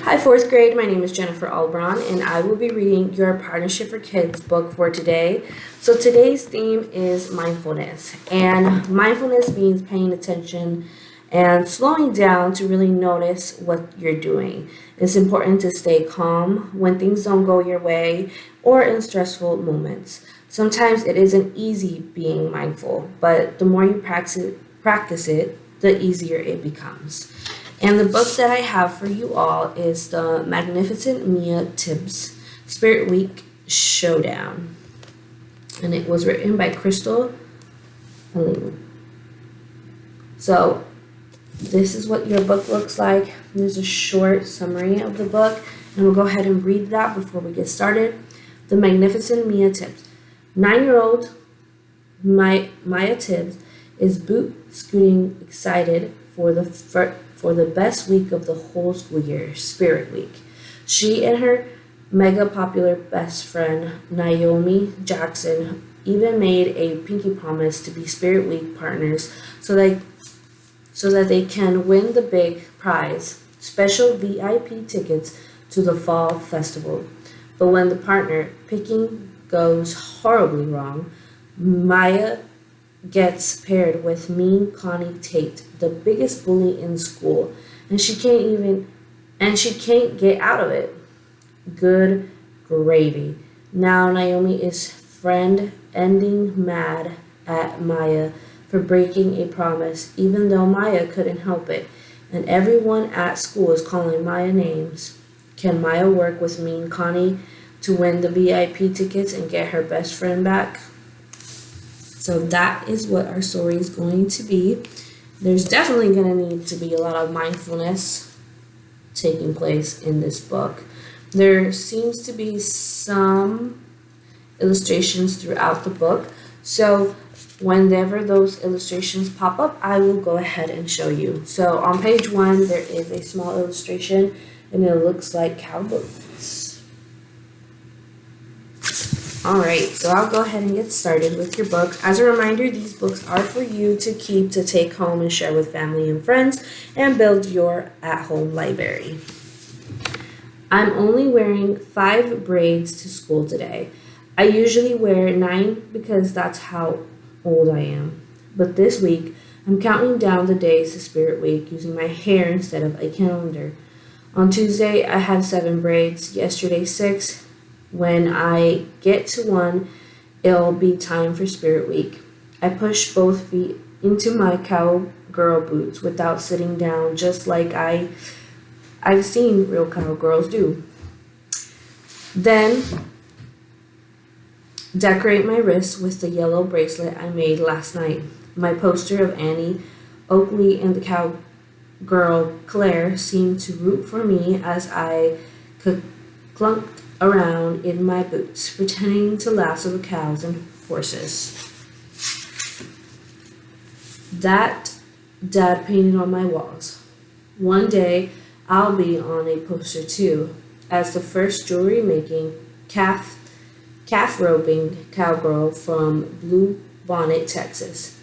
Hi, fourth grade. My name is Jennifer Albron, and I will be reading your Partnership for Kids book for today. So, today's theme is mindfulness, and mindfulness means paying attention and slowing down to really notice what you're doing. It's important to stay calm when things don't go your way or in stressful moments. Sometimes it isn't easy being mindful, but the more you practice it, the easier it becomes. And the book that I have for you all is the Magnificent Mia Tibbs Spirit Week Showdown. And it was written by Crystal Helene. So this is what your book looks like. There's a short summary of the book, and we'll go ahead and read that before we get started. The Magnificent Mia Tibbs. 9-year-old Maya Tibbs is boot scooting excited for the best week of the whole school year, Spirit Week. She and her mega popular best friend, Naomi Jackson, even made a pinky promise to be Spirit Week partners so that they can win the big prize, special VIP tickets to the fall festival. But when the partner picking goes horribly wrong, Maya gets paired with mean Connie Tate, the biggest bully in school, and she can't get out of it. Good gravy. Now Naomi is friend ending mad at Maya for breaking a promise, even though Maya couldn't help it, and everyone at school is calling Maya names. Can Maya work with mean Connie to win the VIP tickets and get her best friend back? So that is what our story is going to be. There's definitely going to need to be a lot of mindfulness taking place in this book. There seems to be some illustrations throughout the book. So whenever those illustrations pop up, I will go ahead and show you. So on page 1, there is a small illustration, and it looks like cowboys. Alright, so I'll go ahead and get started with your book. As a reminder, these books are for you to keep, to take home and share with family and friends, and build your at-home library. I'm only wearing 5 braids to school today. I usually wear 9 because that's how old I am. But this week, I'm counting down the days to Spirit Week using my hair instead of a calendar. On Tuesday, I had 7 braids, yesterday 6. When I get to 1, it'll be time for Spirit Week. I push both feet into my cowgirl boots without sitting down, just like I've seen real cowgirls do. Then decorate my wrists with the yellow bracelet I made last night. My poster of Annie Oakley and the cowgirl Claire seemed to root for me as I clunked around in my boots, pretending to lasso the cows and horses. That Dad painted on my walls. One day, I'll be on a poster too, as the first jewelry making, calf roping cowgirl from Blue Bonnet, Texas.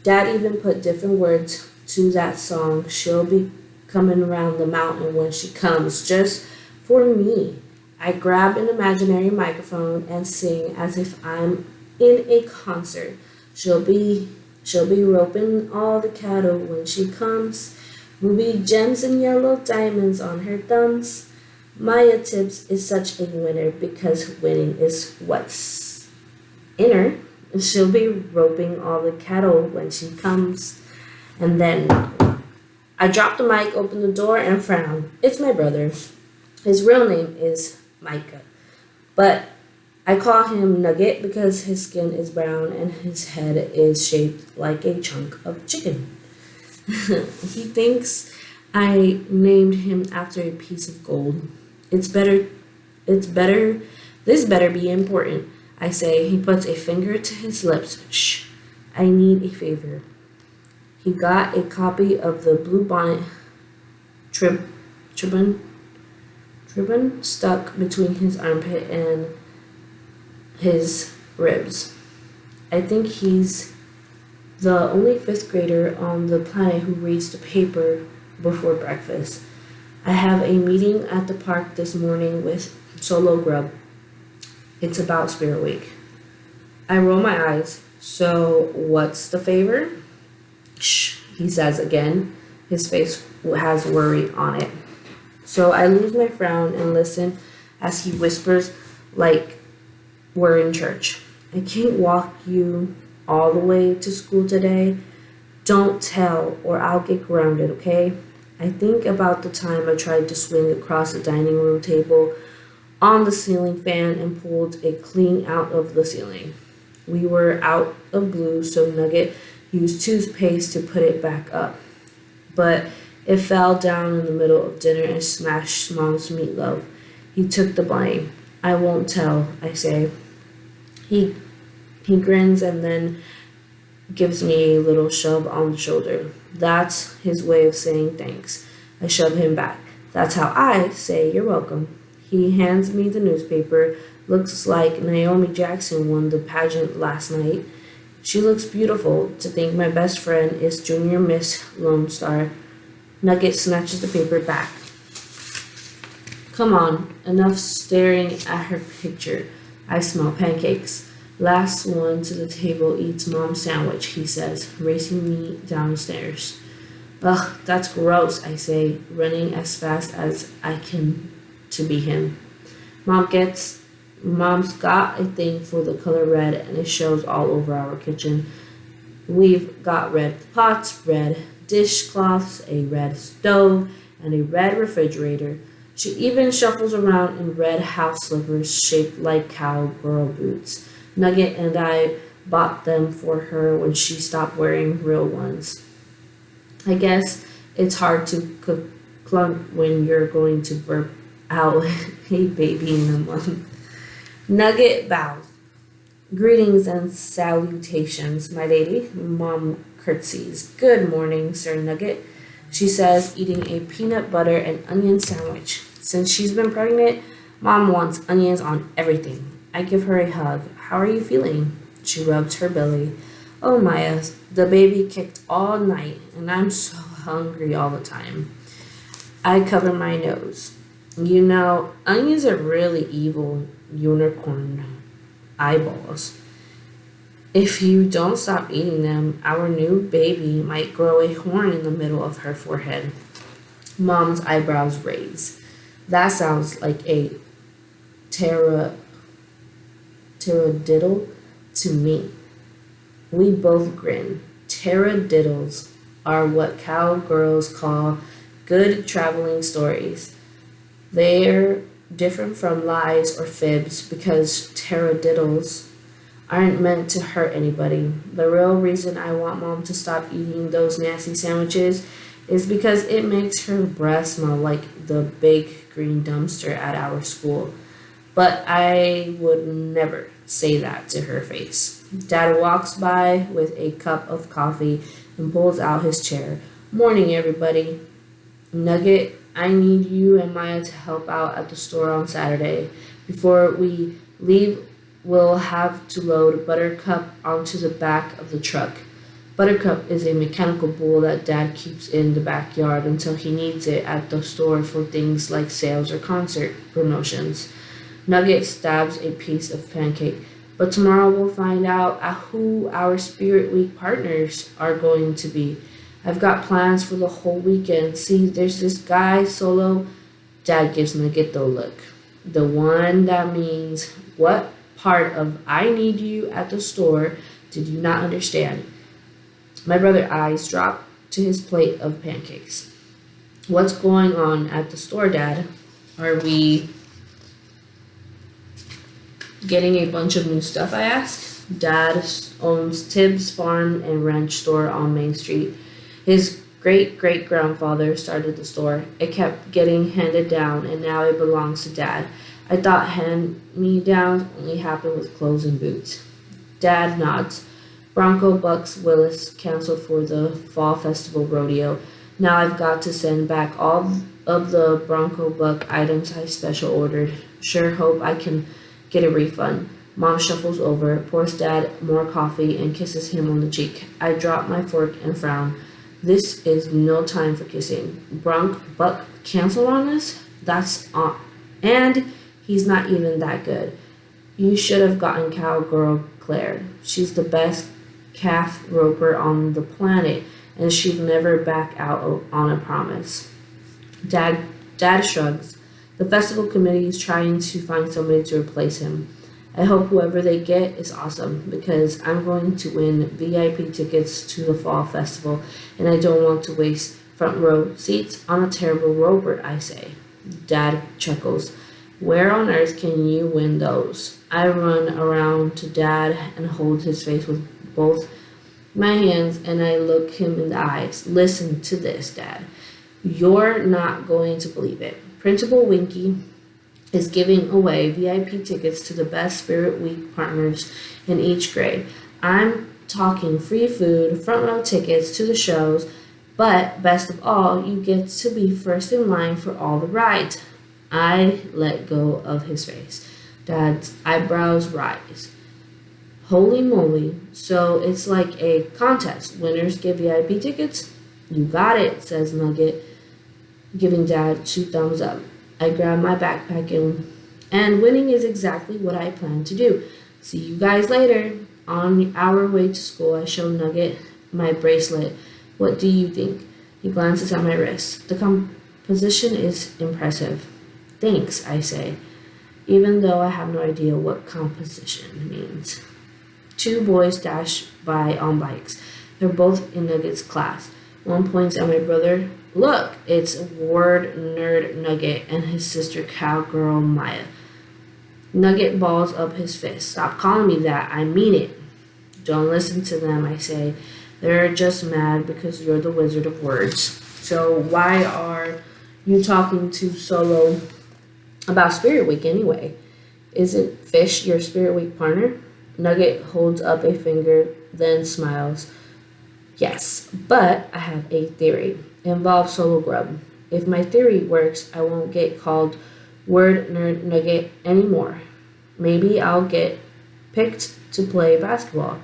Dad even put different words to that song. She'll be coming around the mountain when she comes, just for me. I grab an imaginary microphone and sing as if I'm in a concert. She'll be roping all the cattle when she comes. Ruby gems and yellow diamonds on her thumbs. Maya Tibbs is such a winner because winning is what's in her. She'll be roping all the cattle when she comes. And then I drop the mic, open the door, and frown. It's my brother. His real name is Micah, but I call him Nugget because his skin is brown and his head is shaped like a chunk of chicken. He thinks I named him after a piece of gold. This better be important, I say. He puts a finger to his lips. Shh, I need a favor. He got a copy of the Blue Bonnet Tribune stuck between his armpit and his ribs. I think he's the only 5th grader on the planet who reads the paper before breakfast. I have a meeting at the park this morning with Solo Grub. It's about Spirit Week. I roll my eyes. So, what's the favor? Shh, he says again. His face has worry on it. So I lose my frown and listen as he whispers like we're in church. I can't walk you all the way to school today. Don't tell or I'll get grounded, okay? I think about the time I tried to swing across the dining room table on the ceiling fan and pulled it clean out of the ceiling. We were out of glue, so Nugget used toothpaste to put it back up. But it fell down in the middle of dinner and smashed Mom's meatloaf. He took the blame. I won't tell, I say. He grins and then gives me a little shove on the shoulder. That's his way of saying thanks. I shove him back. That's how I say you're welcome. He hands me the newspaper. Looks like Naomi Jackson won the pageant last night. She looks beautiful. To think my best friend is Junior Miss Lone Star. Nugget snatches the paper back. Come on, enough staring at her picture. I smell pancakes. Last one to the table eats Mom's sandwich, he says, racing me downstairs. Ugh, that's gross, I say, running as fast as I can to be him. Mom's got a thing for the color red, and it shows all over our kitchen. We've got red pots, red dishcloths, a red stove, and a red refrigerator. She even shuffles around in red house slippers shaped like cowgirl boots. Nugget and I bought them for her when she stopped wearing real ones. I guess it's hard to clunk when you're going to burp out a baby in a month. Nugget bows. Greetings and salutations, my lady. Mom curtsies. Good morning, Sir Nugget, she says, eating a peanut butter and onion sandwich. Since she's been pregnant, Mom wants onions on everything. I give her a hug. How are you feeling? She rubs her belly. Oh, Maya, the baby kicked all night, and I'm so hungry all the time. I cover my nose. You know, onions are really evil unicorn eyeballs. If you don't stop eating them, our new baby might grow a horn in the middle of her forehead. Mom's eyebrows raise. That sounds like a taradiddle to me. We both grin. Taradiddles are what cowgirls call good traveling stories. They're different from lies or fibs because taradiddles aren't meant to hurt anybody. The real reason I want Mom to stop eating those nasty sandwiches is because it makes her breath smell like the big green dumpster at our school. But I would never say that to her face. Dad walks by with a cup of coffee and pulls out his chair. Morning, everybody. Nugget, I need you and Maya to help out at the store on Saturday. Before we leave, we'll have to load Buttercup onto the back of the truck. Buttercup is a mechanical bull that Dad keeps in the backyard until he needs it at the store for things like sales or concert promotions. Nugget stabs a piece of pancake. But tomorrow we'll find out who our Spirit Week partners are going to be. I've got plans for the whole weekend. See, there's this guy, Solo. Dad gives Nugget the look. The one that means, what part of I need you at the store did you not understand? My brother's eyes drop to his plate of pancakes. What's going on at the store, Dad? Are we getting a bunch of new stuff, I ask. Dad owns Tibbs Farm and Ranch Store on Main Street. His great-great-grandfather started the store. It kept getting handed down, and now it belongs to Dad. I thought hand-me-downs only happened with clothes and boots. Dad nods. Bronco Bucks Willis canceled for the Fall Festival Rodeo. Now I've got to send back all of the Bronco Buck items I special ordered. Sure hope I can get a refund. Mom shuffles over, pours Dad more coffee, and kisses him on the cheek. I drop my fork and frown. This is no time for kissing. Buck cancel on us? That's on. And he's not even that good. You should have gotten cowgirl Claire. She's the best calf roper on the planet, and she'd never back out on a promise. Dad shrugs. The festival committee is trying to find somebody to replace him. I hope whoever they get is awesome because I'm going to win VIP tickets to the fall festival and I don't want to waste front row seats on a terrible roper, I say. Dad chuckles. Where on earth can you win those? I run around to Dad and hold his face with both my hands and I look him in the eyes. Listen to this, Dad. You're not going to believe it. Principal Winky is giving away VIP tickets to the best Spirit Week partners in each grade. I'm talking free food, front row tickets to the shows, but best of all, you get to be first in line for all the rides. I let go of his face. Dad's eyebrows rise. Holy moly, so it's like a contest. Winners get VIP tickets? You got it, says Nugget, giving Dad 2 thumbs up. I grab my backpack and winning is exactly what I plan to do. See you guys later. On our way to school, I show Nugget my bracelet. What do you think? He glances at my wrist. The composition is impressive. Thanks, I say, even though I have no idea what composition means. 2 boys dash by on bikes. They're both in Nugget's class. One points at my brother. Look, it's word nerd Nugget and his sister cowgirl Maya. Nugget balls up his fist. Stop calling me that. I mean it. Don't listen to them, I say. They're just mad because you're the Wizard of Words. So why are you talking to Solo about Spirit Week anyway? Isn't Fish your Spirit Week partner? Nugget holds up a finger, then smiles. Yes, but I have a theory. It involves Solo Grub. If my theory works, I won't get called Word Nerd Nugget anymore. Maybe I'll get picked to play basketball.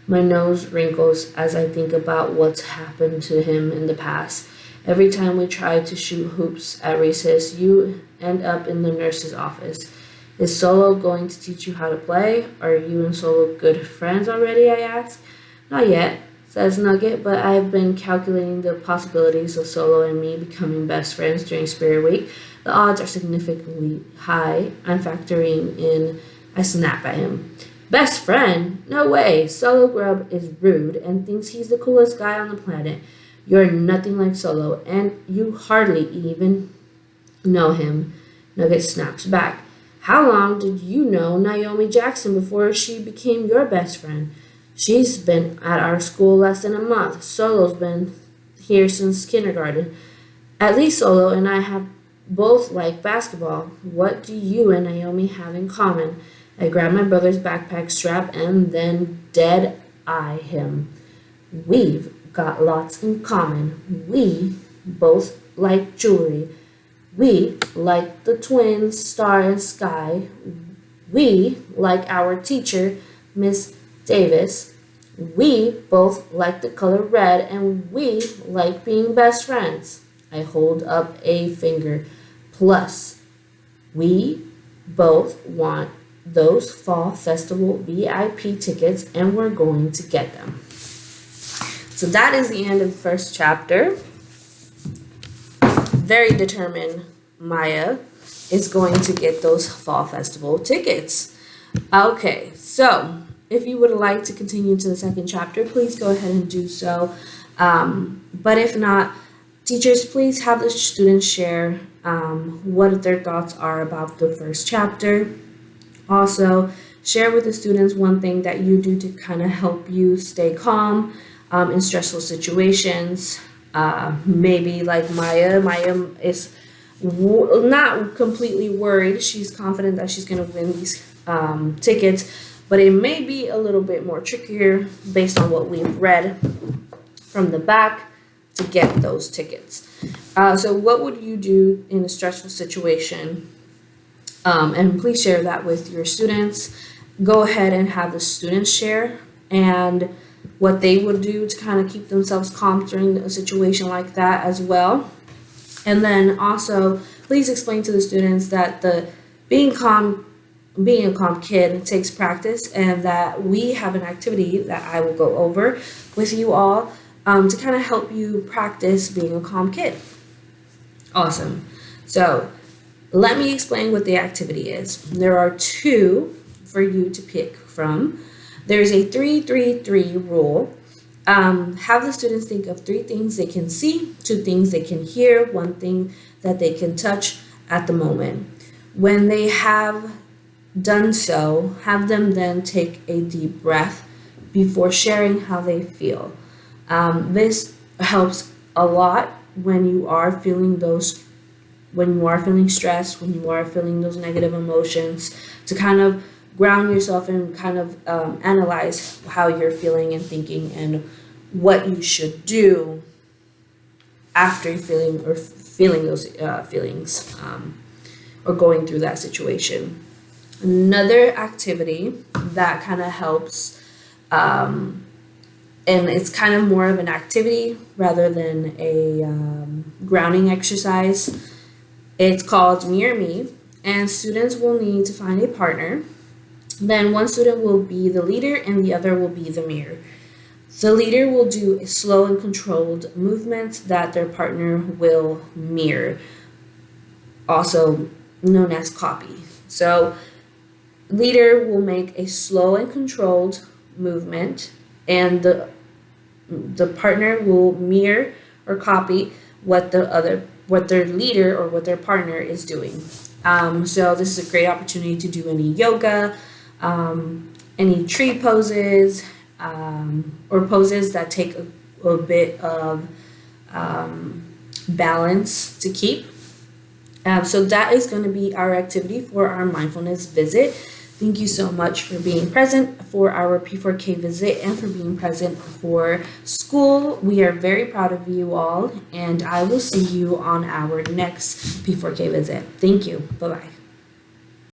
My nose wrinkles as I think about what's happened to him in the past. Every time we try to shoot hoops at recess, you end up in the nurse's office. Is Solo going to teach you how to play? Are you and Solo good friends already, I ask. Not yet, says Nugget, but I've been calculating the possibilities of Solo and me becoming best friends during Spirit Week. The odds are significantly high. I'm factoring in. I snap at him. Best friend? No way. Solo Grub is rude and thinks he's the coolest guy on the planet. You're nothing like Solo, and you hardly even know him. Nugget snaps back. How long did you know Naomi Jackson before she became your best friend? She's been at our school less than a month. Solo's been here since kindergarten. At least Solo and I have both liked basketball. What do you and Naomi have in common? I grab my brother's backpack strap and then dead eye him. We've got lots in common. We both like jewelry. We like the twins, Star and Sky. We like our teacher, Miss Davis. We both like the color red, and we like being best friends. I hold up a finger. Plus, we both want those fall festival VIP tickets, and we're going to get them. So that is the end of the first chapter. Very determined Maya is going to get those fall festival tickets. Okay, so if you would like to continue to the second chapter, please go ahead and do so. But if not, teachers, please have the students share what their thoughts are about the first chapter. Also, share with the students one thing that you do to kind of help you stay calm in stressful situations. Maybe like Maya. Maya is not completely worried. She's confident that she's going to win these tickets, but it may be a little bit more trickier based on what we've read from the back to get those tickets. So what would you do in a stressful situation? And please share that with your students. Go ahead and have the students share, and what they would do to kind of keep themselves calm during a situation like that as well. And then also, please explain to the students that being a calm kid takes practice, and that we have an activity that I will go over with you all to kind of help you practice being a calm kid. Awesome. So let me explain what the activity is. There are two for you to pick from. There's a 3-3-3 rule. Have the students think of 3 things they can see, 2 things they can hear, 1 thing that they can touch at the moment. When they have done so, have them then take a deep breath before sharing how they feel. This helps a lot when you are feeling stressed, when you are feeling those negative emotions, to kind of ground yourself and kind of analyze how you're feeling and thinking and what you should do after feeling those feelings or going through that situation. Another activity that kind of helps, and it's kind of more of an activity rather than a grounding exercise. It's called Mirror Me, and students will need to find a partner. Then one student will be the leader and the other will be the mirror. The leader will do a slow and controlled movement that their partner will mirror, also known as copy. So leader will make a slow and controlled movement, and the partner will mirror or copy what their leader or what their partner is doing. So this is a great opportunity to do any yoga, any tree poses, or poses that take a bit of balance to keep. So that is going to be our activity for our mindfulness visit. Thank you so much for being present for our P4K visit and for being present for school. We are very proud of you all, and I will see you on our next P4K visit. Thank you. Bye-bye.